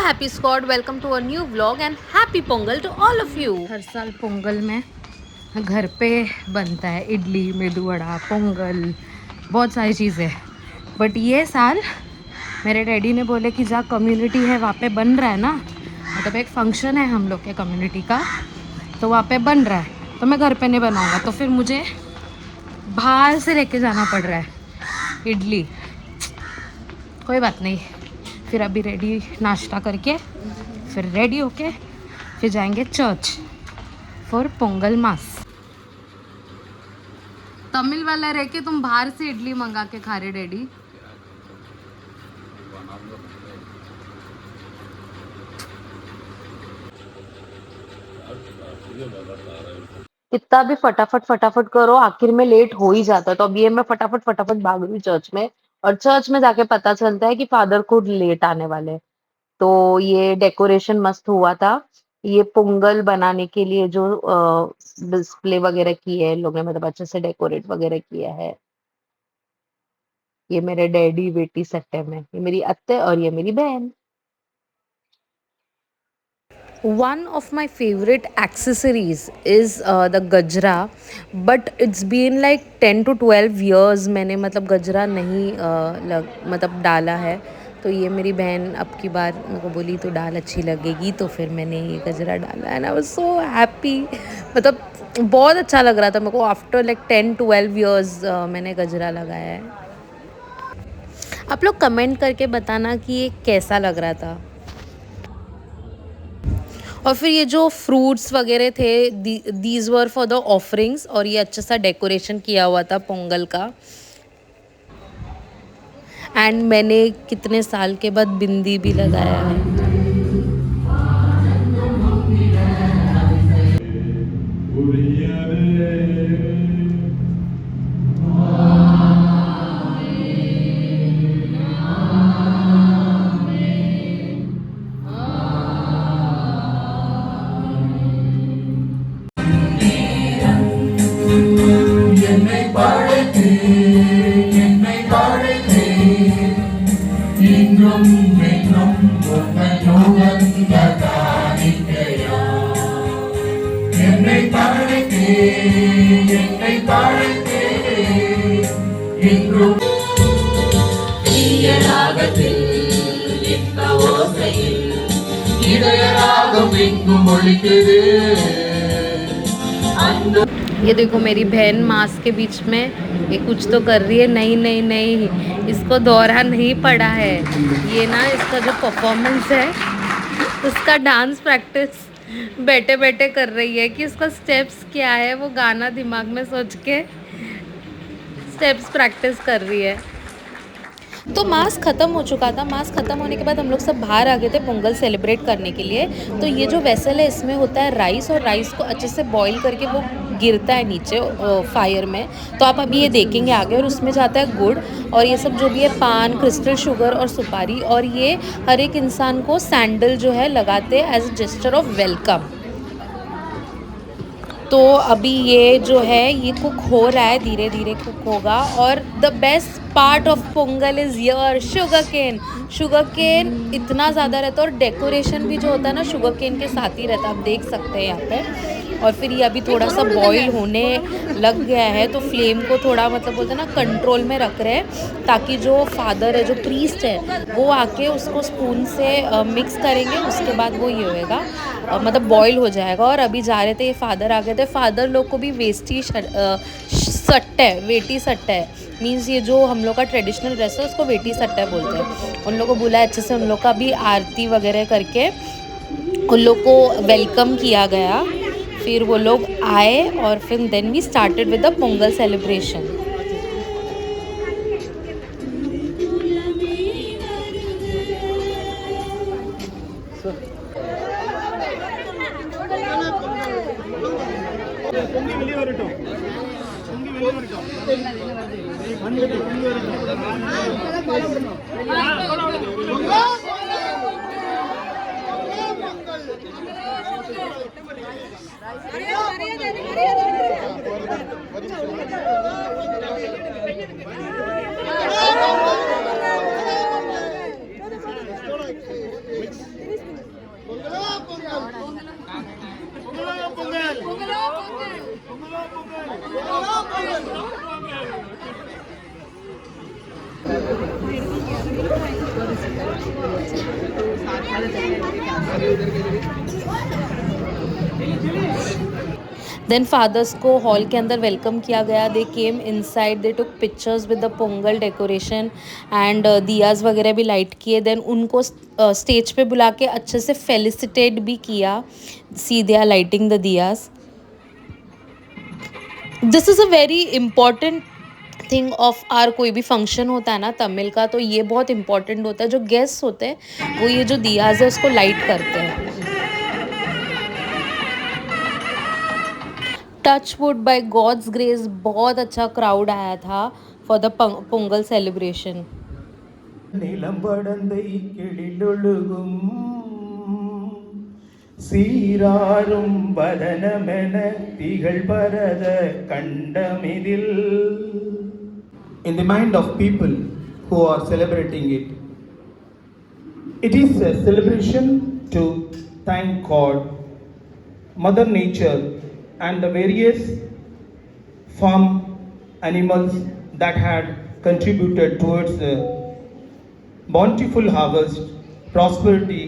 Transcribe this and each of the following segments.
Happy Squad, welcome to a new vlog and happy Pongal to all of you. हर साल पोंगल में घर पे बनता है इडली, मेदू वड़ा, पोंगल, बहुत सारी चीज़ें। बट ये साल मेरे डैडी ने बोले कि जहाँ कम्युनिटी है वहाँ पे बन रहा है ना, मतलब एक फंक्शन है हम लोग के कम्युनिटी का, तो वहाँ पे बन रहा है, तो मैं घर पे नहीं बनाऊँगा, तो फिर मुझे बाहर से लेके जाना पड़ रहा है इडली। कोई बात नहीं, फिर अभी रेडी नाश्ता करके फिर रेडी होके फिर जाएंगे चर्च फॉर पोंगल मास। तमिल वाला रह के तुम बाहर से इडली मंगा के खा रहे डैडी। कितना भी फटाफट फटाफट करो, आखिर में लेट हो ही जाता है। तो अब ये मैं फटाफट फटाफट भाग रही हूँ चर्च में, और चर्च में जाके पता चलता है कि फादर खुद लेट आने वाले हैं। तो ये डेकोरेशन मस्त हुआ था। ये पोंगल बनाने के लिए जो डिस्प्ले वगैरह की है लोगों ने, मतलब अच्छे से डेकोरेट वगैरह किया है। ये मेरे डैडी बेटी सट्टे में, ये मेरी अत्ते और ये मेरी बहन। One of my favorite accessories is the gajra, but it's been like 10 to 12 years मैंने मतलब गजरा नहीं मतलब डाला है। तो ये मेरी बहन अब की बार मेरे को बोली तो डाल, अच्छी लगेगी, तो फिर मैंने ये गजरा डाला and I was so happy. मतलब बहुत अच्छा लग रहा था मेरे को। आफ्टर लाइक 10-12 years मैंने गजरा लगाया है। आप लोग कमेंट करके बताना कि ये कैसा लग रहा था। और फिर ये जो फ्रूट्स वगैरह थे, these were for the offerings, और ये अच्छा सा डेकोरेशन किया हुआ था पोंगल का। एंड मैंने कितने साल के बाद बिंदी भी लगाया है। ये देखो मेरी बहन मास्क के बीच में ये कुछ तो कर रही है। नहीं नहीं नहीं, इसको दौरा नहीं पड़ा है। ये ना इसका जो परफॉर्मेंस है उसका डांस प्रैक्टिस बैठे बैठे कर रही है कि उसका स्टेप्स क्या है, वो गाना दिमाग में सोच के स्टेप्स प्रैक्टिस कर रही है। तो मास ख़त्म हो चुका था। मास ख़त्म होने के बाद हम लोग सब बाहर आ गए थे पोंगल सेलिब्रेट करने के लिए। तो ये जो वेसल है इसमें होता है राइस, और राइस को अच्छे से बॉईल करके वो गिरता है नीचे फायर में। तो आप अभी ये देखेंगे आगे, और उसमें जाता है गुड़ और ये सब जो भी है, पान, क्रिस्टल शुगर और सुपारी। और ये हर एक इंसान को सैंडल जो है लगाते हैं as a gesture of welcome. तो अभी ये जो है ये कुक हो रहा है, धीरे धीरे कुक होगा। और the best part of Pongal is your sugarcane. Sugarcane इतना ज़्यादा रहता है, और डेकोरेशन भी जो होता है ना शुगर केन के साथ ही रहता है, आप देख सकते हैं यहाँ पे। और फिर ये अभी थोड़ा सा बॉईल होने लग गया है, तो फ्लेम को थोड़ा मतलब बोलते हैं ना कंट्रोल में रख रहे हैं, ताकि जो फादर है, जो प्रीस्ट है, वो आके उसको स्पून से मिक्स करेंगे। उसके बाद वो ये होएगा, मतलब बॉईल हो जाएगा। और अभी जा रहे थे, ये फादर आ गए थे। फादर लोग को भी वेटी सट्टा है, मीन्स ये जो हम लोग का ट्रेडिशनल ड्रेस है उसको वेटी सट्टा बोलते हैं। उन लोग को बुलाया, अच्छे से उन लोग का भी आरती वगैरह करके उन लोग को वेलकम किया गया। फिर वो लोग आए और फिर then we started with the Pongal celebration. Then fathers को हॉल के अंदर वेलकम किया गया. They came inside, they took pictures with the Pongal decoration and diyas वगैरह भी लाइट किए. देन उनको स्टेज पे बुला के अच्छे से फेलिसिटेट भी किया. See they are lighting the diyas. This is a very important thing of our. कोई भी फंक्शन होता है ना तमिल का, तो ये बहुत इंपॉर्टेंट होता है. जो गेस्ट होते हैं वो ये जो दियाज है उसको लाइट करते हैं. Touch wood, by God's grace बहुत अच्छा क्राउड आया था फॉर द पोंगल सेलिब्रेशन. நிலம்படந்தை கிளிலொழுகும் சீராரும் வதனமென திகழ் பரத கண்டமிதில். In the mind of people who are celebrating it, it is a celebration to thank God, Mother Nature, and the various farm animals that had contributed towards the bountiful harvest, prosperity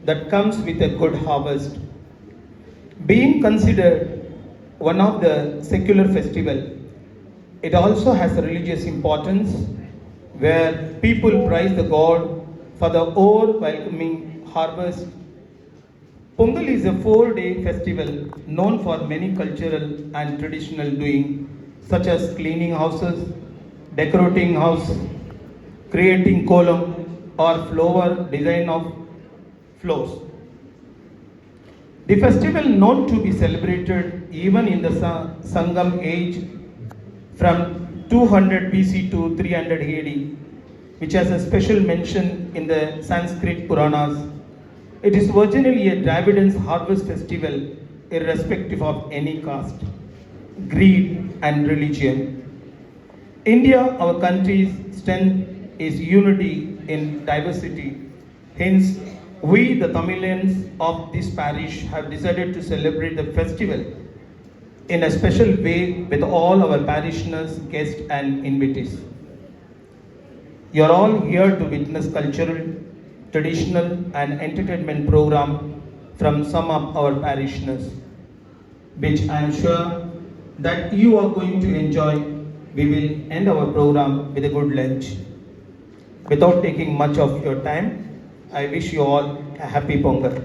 that comes with a good harvest. Being considered one of the secular festival, it also has a religious importance where people praise the God for the overwhelming harvest. Pongal is a 4-day festival known for many cultural and traditional doing, such as cleaning houses, decorating house, creating kolam or flower design of floors. The festival known to be celebrated even in the Sangam age from 200 BC to 300 AD, which has a special mention in the Sanskrit Puranas. It is originally a Dravidians harvest festival irrespective of any caste, creed and religion. India, our country's strength is unity in diversity. Hence, we, the Tamilians of this parish, have decided to celebrate the festival in a special way with all our parishioners, guests and invitees. You are all here to witness cultural, traditional and entertainment program from some of our parishioners, which I am sure that you are going to enjoy. We will end our program with a good lunch. Without taking much of your time, I wish you all a happy Pongal.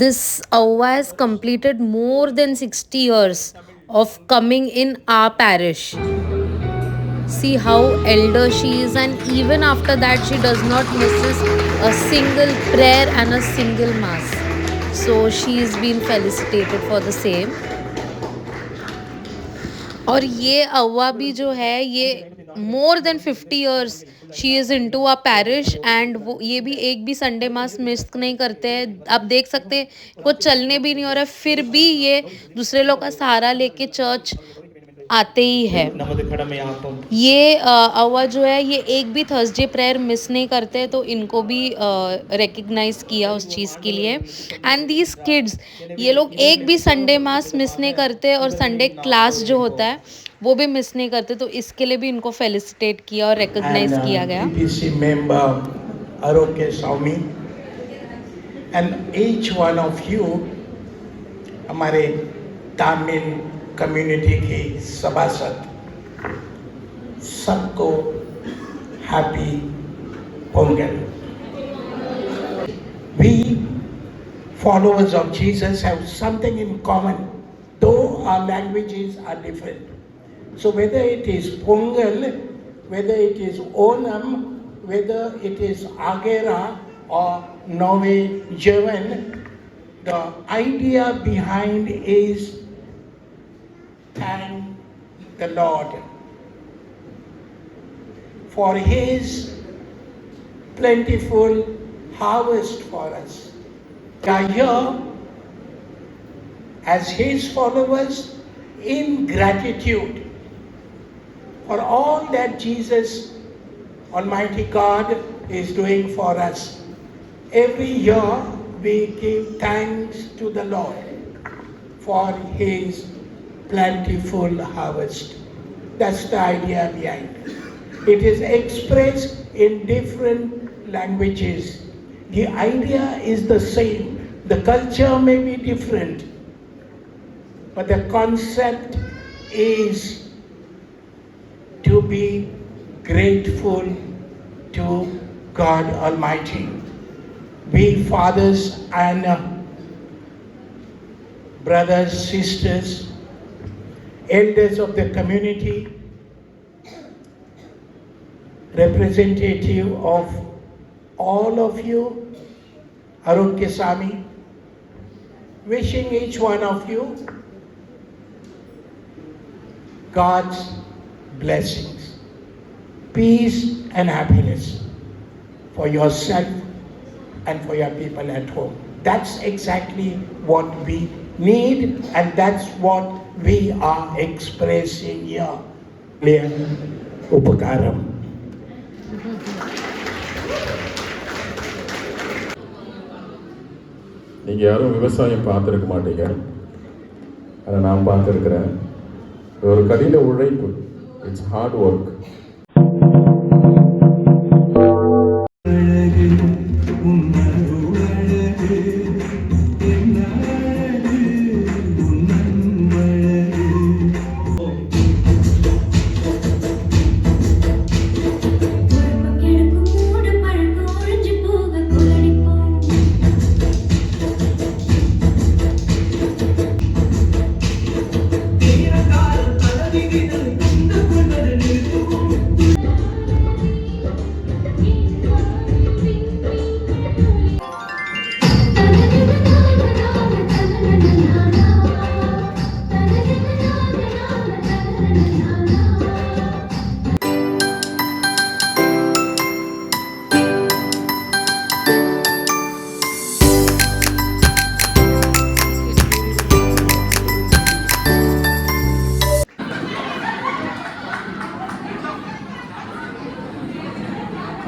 This Auva has completed more than 60 years of coming in our parish. See how elder she is, and even after that she does not misses a single prayer and a single mass. So she is being felicitated for the same. और ये अव्वा भी जो है ये more than 50 years she is into a parish and वो ये भी एक भी संडे मास मिस नहीं करते हैं. आप देख सकते हैं वो चलने भी नहीं हो रहा है, फिर भी ये दूसरे लोग का सहारा लेके चर्च आते ही है। நமது கடமையாகும். ये अव्वा जो है ये एक भी थर्सडे प्रेयर मिस नहीं करते, तो इनको भी रिकग्नाइज किया उस चीज़ के लिए। एंड दीज किड्स, ये लोग एक भी संडे मास मिस नहीं करते और संडे क्लास जो होता है वो भी मिस नहीं करते, तो इसके लिए भी इनको फेलिसिटेट किया और रिकग्नाइज And किया गया। TPC member Aroke Saumi and each one of you हमारे तमिल कम्युनिटी के सभासद सबको happy Pongal. We followers of Jesus have something in common, though our languages are different. So whether it is Pongal, whether it is Onam, whether it is Agera or Norwegian, the idea behind is thank the Lord for His plentiful harvest for us. We are here as His followers in gratitude for all that Jesus, Almighty God, is doing for us. Every year we give thanks to the Lord for His plentiful harvest. That's the idea behind it. It is expressed in different languages. The idea is the same. The culture may be different, but the concept is to be grateful to God Almighty. We fathers and brothers, sisters, elders of the community, representative of all of you, Arun Kesami, wishing each one of you God's blessings, peace and happiness for yourself and for your people at home. That's exactly what we need, and that's what we are expressing here. Upakaram. நீங்கள் யாரும் விவசாயம் பார்த்துருக்க மாட்டீங்க, அதை நான் பார்த்துருக்குறேன். இது ஒரு கடின உழைப்பு. It's hard work.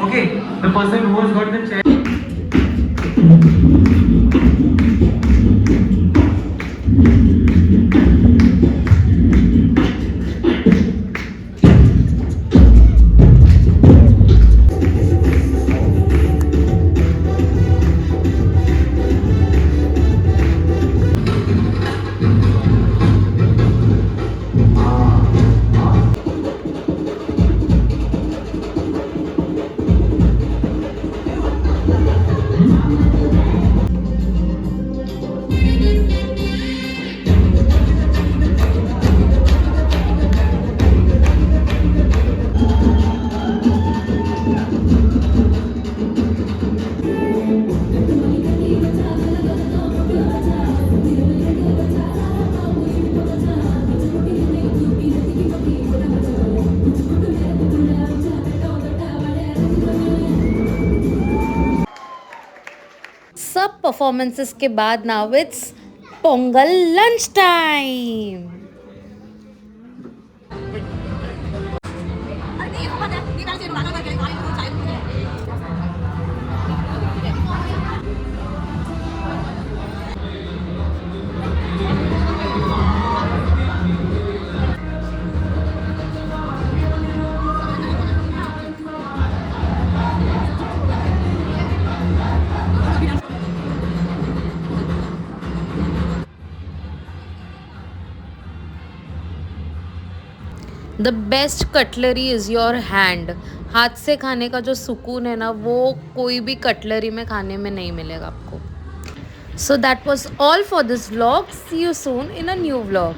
Okay, the person who has got the chair. सब परफॉर्मेंसेस के बाद now it's Pongal lunch time. The best cutlery is your hand. हाथ से खाने का जो सुकून है ना, वो कोई भी कटलरी में खाने में नहीं मिलेगा आपको। So that was all for this vlog. See you soon in a new vlog.